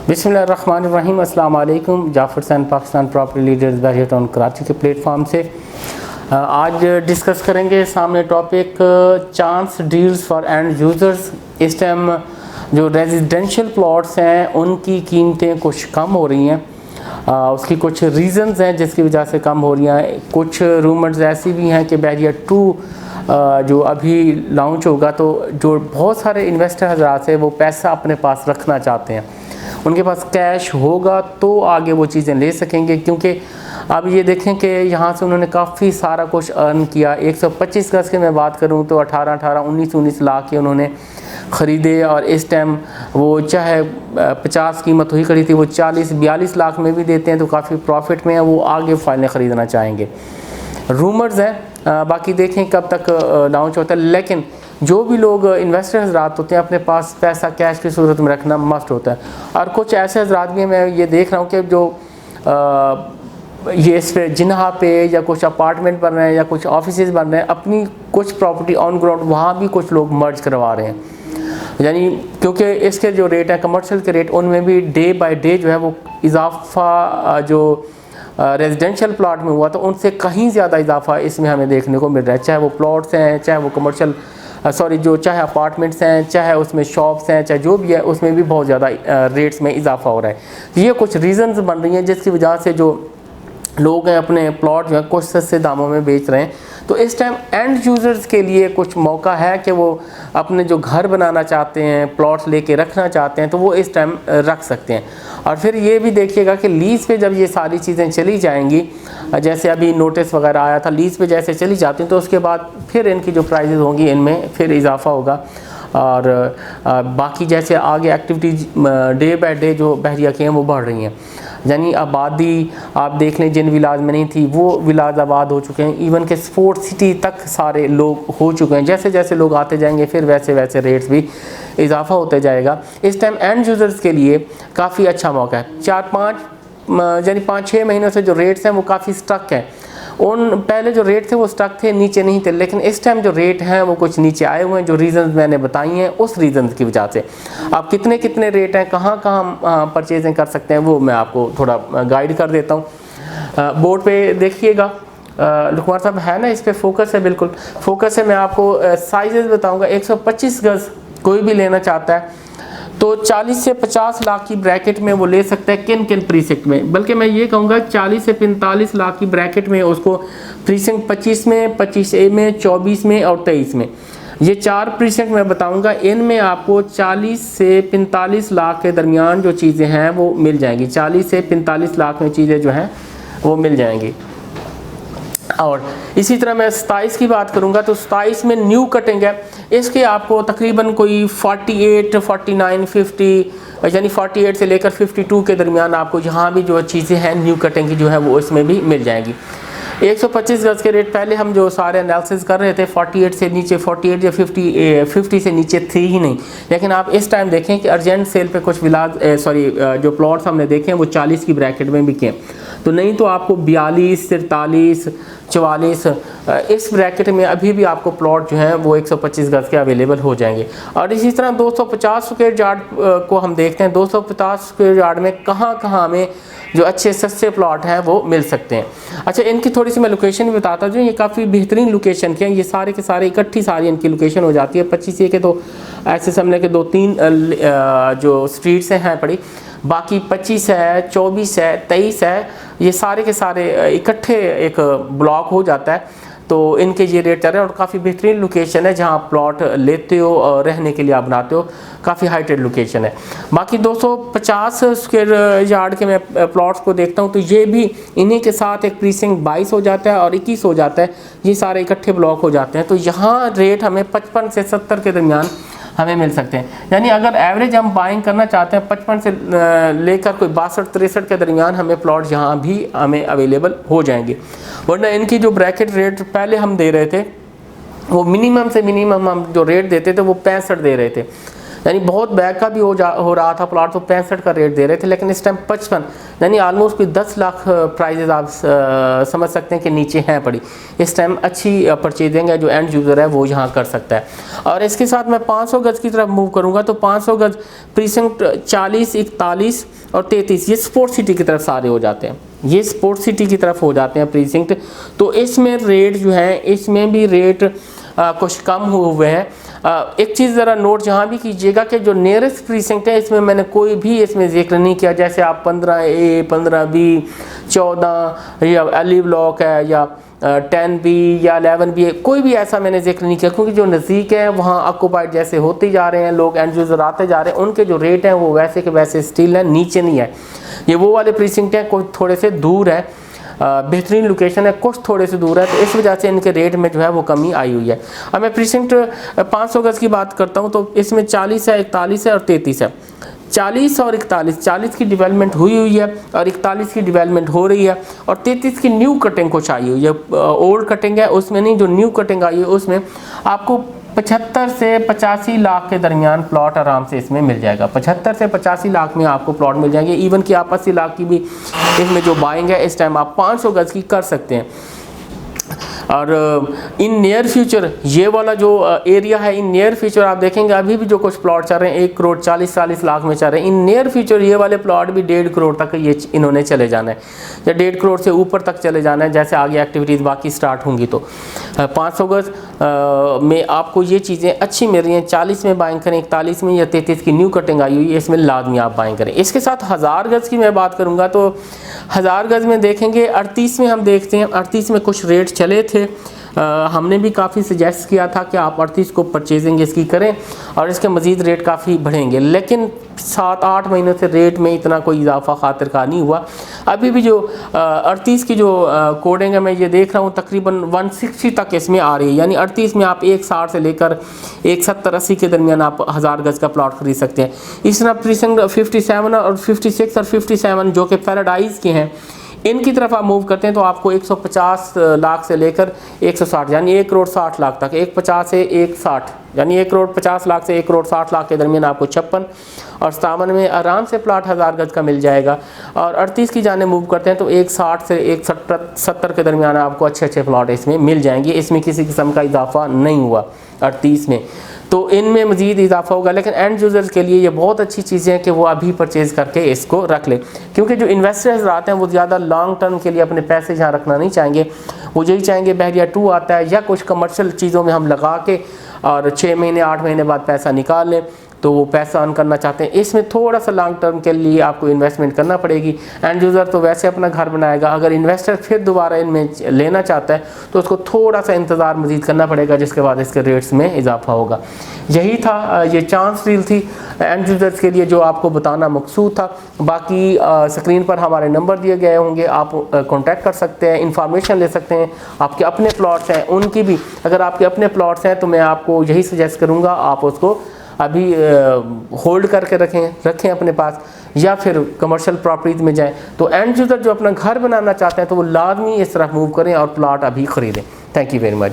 बिस्मिल्लाहिर्रहमानिर्रहीम। अस्सलाम वालेकुम। जाफ़र सैन पाकिस्तान प्रॉपर्टी लीडर्स बैरियर टाउन कराची के प्लेटफॉर्म से आज डिस्कस करेंगे सामने topic chance deals for end users. इस टाइम जो रेजिडेंशियल प्लॉट्स हैं उनकी कीमतें कुछ कम हो रही हैं। उसकी कुछ रीज़न्स हैं जिसकी वजह से कम हो रही हैं। कुछ रूमर्स ऐसी भी हैं कि बैरियर 2 जो अभी लॉन्च होगा तो जो बहुत सारे इन्वेस्टर हज़रात से वो पैसा अपने पास रखना चाहते हैं, उनके पास कैश होगा तो आगे वो चीज़ें ले सकेंगे। क्योंकि अब ये देखें कि यहाँ से उन्होंने काफ़ी सारा कुछ अर्न किया। 125 गज़ की मैं बात करूँ तो 19 लाख के उन्होंने ख़रीदे और इस टाइम वो चाहे 50 कीमत हुई खड़ी थी, वो 40-42 लाख में भी देते हैं तो काफ़ी प्रॉफिट में है। वो आगे फाइलें ख़रीदना चाहेंगे। रूमर्स हैं, बाकी देखें कब तक लॉन्च होता है। लेकिन जो भी लोग इन्वेस्टर हज़रात होते हैं अपने पास पैसा कैश की सूरत में रखना मस्ट होता है। और कुछ ऐसे हज़रात भी मैं ये देख रहा हूँ कि जो ये इस पे जिन्हा पे या कुछ अपार्टमेंट बन रहे हैं या कुछ ऑफिसेज बन रहे हैं, अपनी कुछ प्रॉपर्टी ऑन ग्राउंड वहाँ भी कुछ लोग मर्ज करवा रहे हैं। यानी क्योंकि इसके जो रेट हैं कमर्शियल के रेट, उनमें भी डे बाय डे जो है वो इजाफा जो रेजिडेंशियल प्लॉट में हुआ तो उनसे कहीं ज़्यादा इजाफा इसमें हमें देखने को मिल रहा है। चाहे वो प्लॉट्स हैं, चाहे वो कमर्शियल चाहे अपार्टमेंट्स हैं, चाहे उसमें शॉप्स हैं, चाहे जो भी है उसमें भी बहुत ज़्यादा रेट्स में इजाफा हो रहा है। ये कुछ रीज़न्स बन रही हैं जिसकी वजह से जो लोग हैं अपने प्लॉट जो है कुछ सस्ते दामों में बेच रहे हैं। तो इस टाइम एंड यूज़र्स के लिए कुछ मौका है कि वो अपने जो घर बनाना चाहते हैं, प्लॉट्स लेके रखना चाहते हैं तो वो इस टाइम रख सकते हैं। और फिर ये भी देखिएगा कि लीज़ पे जब ये सारी चीज़ें चली जाएंगी, जैसे अभी नोटिस वगैरह आया था, लीज़ पे जैसे चली जाती हैं तो उसके बाद फिर इनकी जो प्राइजेज़ होंगी इनमें फिर इजाफा होगा। और बाकी जैसे आगे एक्टिविटीज़ डे बाय डे जो बहरिया की हैं वो बढ़ रही हैं। यानी आबादी आप देख लें, जिन विलाज में नहीं थी वो विलाज आबाद हो चुके हैं। इवन के स्पोर्ट सिटी तक सारे लोग हो चुके हैं। जैसे जैसे लोग आते जाएंगे फिर वैसे वैसे रेट्स भी इजाफा होते जाएगा। इस टाइम एंड यूज़र्स के लिए काफ़ी अच्छा मौका है। 5-6 महीनों से जो रेट्स हैं वो काफ़ी स्टक हैं। उन पहले जो रेट थे वो स्टक थे, नीचे नहीं थे, लेकिन इस टाइम जो रेट हैं वो कुछ नीचे आए हुए हैं। जो रीज़न्स मैंने बताई हैं उस रीज़न्स की वजह से अब कितने रेट हैं, कहाँ परचेजिंग कर सकते हैं वो मैं आपको थोड़ा गाइड कर देता हूँ। बोर्ड पे देखिएगा, लुकमान साहब है ना, इस पर फोकस है, बिल्कुल फोकस है। मैं आपको साइजेस बताऊँगा। 125 गज़ कोई भी लेना चाहता है तो 40 से 50 लाख की ब्रैकेट में वो ले सकता है। किन प्रीसेक्ट में, बल्कि मैं ये कहूँगा 40 से 45 लाख की ब्रैकेट में उसको प्रीसेक्ट 25 में, 25A में, 24 में और 23 में, ये 4 प्रीसेक्ट मैं बताऊँगा। इनमें आपको 40 से 45 लाख के दरमियान जो चीज़ें हैं वो मिल जाएंगी। 40 से 45 लाख में चीज़ें जो हैं वो मिल जाएंगी। और इसी तरह मैं 27 की बात करूंगा तो 27 में न्यू कटिंग है। इसके आपको तकरीबन कोई 48, 49, 50 यानी 48 से लेकर 52 के दरमियान आपको यहाँ भी जो चीज़ें हैं न्यू कटिंग की जो है वो इसमें भी मिल जाएंगी। 125 गज़ के रेट पहले हम जो सारे एनालिसिस कर रहे थे 48 से नीचे, 48 या 50 से नीचे थे ही नहीं। लेकिन आप इस टाइम देखें कि अर्जेंट सेल पे कुछ जो प्लॉट्स हमने देखे हैं वो 40 की ब्रैकेट में बिके। तो नहीं तो आपको 42, 43, 44 इस ब्रैकेट में अभी भी आपको प्लॉट जो हैं वो 125 गज़ के अवेलेबल हो जाएंगे। और इसी तरह 250 स्क्वायर यार्ड को हम देखते हैं। 250 स्क्वायर यार्ड में कहाँ हमें जो अच्छे सस्ते प्लॉट हैं वो मिल सकते हैं। अच्छा, इनकी थोड़ी सी मैं लोकेशन भी बताता हूँ। ये काफ़ी बेहतरीन लोकेशन के हैं। ये सारे के सारे इकट्ठी सारी इनकी लोकेशन हो जाती है। 25A के तो ऐसे समझ के 2-3 जो स्ट्रीट्स हैं पड़ी, बाकी 25 है, 24 है, 23 है, ये सारे के सारे इकट्ठे एक ब्लॉक हो जाता है। तो इनके ये रेट चल रहे हैं और काफ़ी बेहतरीन लोकेशन है जहाँ प्लॉट लेते हो और रहने के लिए आप बनाते हो। काफ़ी हाइटेड लोकेशन है। बाकी 250 स्क्वायर यार्ड के मैं प्लॉट्स को देखता हूँ तो ये भी इन्हीं के साथ एक प्रीसिंक्ट 22 हो जाता है और 21 हो जाता है। ये सारे इकट्ठे ब्लॉक हो जाते हैं। तो यहाँ रेट हमें 55 से 70 के दरमियान हमें मिल सकते हैं। यानी अगर एवरेज हम बाइंग करना चाहते हैं 55 से लेकर कोई 62-63 के दरमियान हमें प्लॉट यहाँ भी हमें अवेलेबल हो जाएंगे। वरना इनकी जो ब्रैकेट रेट पहले हम दे रहे थे वो मिनिमम से मिनिमम हम जो रेट देते थे वो 65 दे रहे थे। यानी बहुत बैग का भी हो रहा था प्लॉट तो 65 का रेट दे रहे थे। लेकिन इस टाइम 55 यानी ऑलमोस्ट कोई 10 लाख प्राइजेज आप समझ सकते हैं कि नीचे हैं पड़ी। इस टाइम अच्छी परचेजिंग है जो एंड यूज़र है वो यहाँ कर सकता है। और इसके साथ मैं 500 गज़ की तरफ मूव करूँगा तो 500 गज़ प्रीसेंट 40, 41 और 33 ये स्पोर्ट सिटी की तरफ सारे हो जाते हैं, ये स्पोर्ट सिटी की तरफ हो जाते हैं प्रीसिंक्ट। तो इसमें रेट जो है, इसमें भी रेट कुछ कम हुए हैं। एक चीज़ ज़रा नोट जहाँ भी कीजिएगा कि जो नियरेस्ट प्रीसिंक्ट है इसमें मैंने कोई भी इसमें जिक्र नहीं किया, जैसे आप 15A 15B 14 या अली ब्लॉक है या 10B या 11B, कोई भी ऐसा मैंने जिक्र नहीं किया, क्योंकि जो नज़दीक है वहाँ ऑक्यूपाइड जैसे होते जा रहे हैं, लोग एंड यूज़र आते जा रहे हैं, उनके जो रेट हैं वो वैसे के वैसे स्टिल हैं, नीचे नहीं है। ये वो वाले प्रीसिंक्ट हैं कोई थोड़े से दूर है, बेहतरीन लोकेशन है, कुछ थोड़े से दूर है, तो इस वजह से इनके रेट में जो है वो कमी आई हुई है। अब मैं प्रीसिंक्ट 500 गज़ की बात करता हूँ तो इसमें 40 है, 41 है और 33 है। 40 और 41, 40 की डेवलपमेंट हुई है और 41 की डेवलपमेंट हो रही है, और 33 की न्यू कटिंग कुछ आई हुई है। ओल्ड कटिंग है उसमें नहीं, जो न्यू कटिंग आई है उसमें आपको 75 से 85 लाख के दरमियान प्लॉट आराम से इसमें मिल जाएगा। 75 से 85 लाख में आपको प्लॉट मिल जाएंगे। इवन कि आप 80 लाख की भी इसमें जो बाइंग है इस टाइम आप 500 गज़ की कर सकते हैं। और इन नियर फ्यूचर ये वाला जो एरिया है, इन नियर फ्यूचर आप देखेंगे अभी भी जो कुछ प्लॉट चल रहे हैं 1 करोड़ 40 लाख में चल रहे हैं। इन नियर फ्यूचर ये वाले प्लॉट भी 1.5 करोड़ तक ये इन्होंने चले जाना है, या 1.5 करोड़ से ऊपर तक चले जाना है जैसे आगे एक्टिविटीज़ बाकी स्टार्ट होंगी। तो 500 गज़ में आपको ये चीज़ें अच्छी मिल रही हैं। 40 में बाइंग करें, 41 में या 33 की न्यू कटिंग आई हुई है, इसमें लाजमी आप बाइंग करें। इसके साथ 1000 गज़ की मैं बात करूँगा तो 1000 गज़ में देखेंगे 38 में हम देखते हैं, 38 में कुछ रेट चले थे। हमने भी काफ़ी सजेस्ट किया था कि आप 38 को परचेजिंग इसकी करें और इसके मज़ीद रेट काफ़ी बढ़ेंगे, लेकिन 7-8 महीनों से रेट में इतना कोई इजाफा खातिर का नहीं हुआ। अभी भी जो 38 की जो कोडिंग है मैं ये देख रहा हूँ तकरीबन 160 तक इसमें आ रही है, यानी 38 में आप 160 से लेकर 170-80 के दरमियान आप 1000 गज़ का प्लॉट खरीद सकते हैं। इस तरह प्रीसिंक्ट 57 और 56 और 57 जो कि पैराडाइज के हैं, इनकी तरफ आप मूव करते हैं तो आपको 150 लाख से लेकर 160 यानी 1 करोड़ 60 लाख तक, 150 से 160 यानी 1 करोड़ 50 लाख से 1 करोड़ 60 लाख के दरमियान आपको 56 और 57 में आराम से प्लाट 1000 गज़ का मिल जाएगा। और 38 की जाने मूव करते हैं तो 160 से 170 के दरमियान आपको अच्छे प्लाट इसमें मिल जाएंगे। इसमें किसी किस्म का इजाफा नहीं हुआ 38 में, तो इनमें मज़ीद इजाफा होगा। लेकिन एंड यूज़र्स के लिए ये बहुत अच्छी चीज़ें हैं कि वो अभी परचेज़ करके इसको रख लें, क्योंकि जो इन्वेस्टर्स आते हैं वो ज़्यादा लॉन्ग टर्म के लिए अपने पैसे यहाँ रखना नहीं चाहेंगे। वो यही चाहेंगे बहरिया 2 आता है या कुछ कमर्शियल चीज़ों में हम लगा के और 6 महीने 8 महीने बाद पैसा निकाल लें, तो वो पैसा अर्न करना चाहते हैं। इसमें थोड़ा सा लॉन्ग टर्म के लिए आपको इन्वेस्टमेंट करना पड़ेगी। एंड यूज़र तो वैसे अपना घर बनाएगा, अगर इन्वेस्टर फिर दोबारा इनमें लेना चाहता है तो उसको थोड़ा सा इंतज़ार मज़ीद करना पड़ेगा, जिसके बाद इसके रेट्स में इजाफा होगा। यही था, ये चांस डील थी एंड यूज़र्स के लिए जो आपको बताना मकसूद था। बाकी स्क्रीन पर हमारे नंबर दिए गए होंगे, आप कॉन्टैक्ट कर सकते हैं, इंफॉर्मेशन ले सकते हैं। आपके अपने प्लॉट्स हैं उनकी भी, अगर आपके अपने प्लॉट्स हैं तो मैं आपको यही सजेस्ट करूँगा आप उसको अभी होल्ड करके रखें अपने पास, या फिर कमर्शियल प्रॉपर्टीज़ में जाएं। तो एंड यूज़र जो अपना घर बनाना चाहते हैं तो वो लाजमी इस तरफ मूव करें और प्लॉट अभी ख़रीदें। Thank you very much.